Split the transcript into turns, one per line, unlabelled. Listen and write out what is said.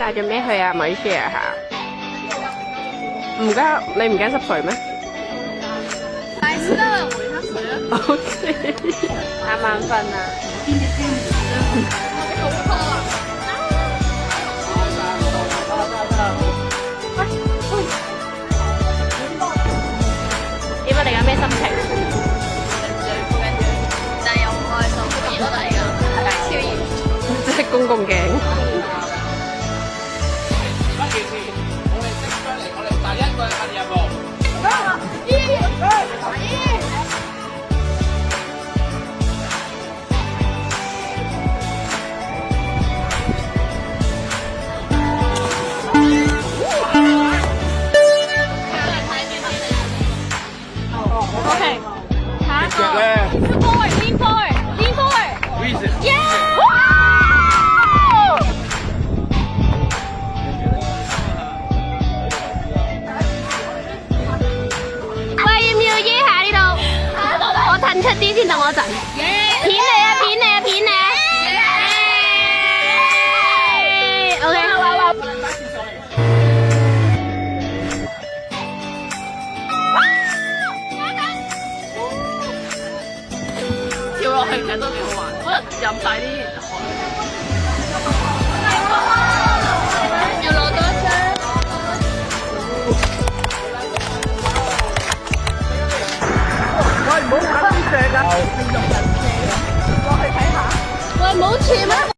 帶咗咩去啊？咪 share 下。唔驚，你唔驚濕碎咩？
大師都係回黑水啊。
OK。啱啱瞓啊。
好拖啊！
點解你而家咩心情？
但係又唔開心，好熱咯，而家超熱。
即係公共鏡。OK， 下一個。Lean forward, lean forward, lean forward. Yeah! 喂，要唔要耶下呢度？我褪出啲先，等我一陣。片你啊，片你啊，片你啊！OK。跳落去其實都幾好玩，可能飲晒啲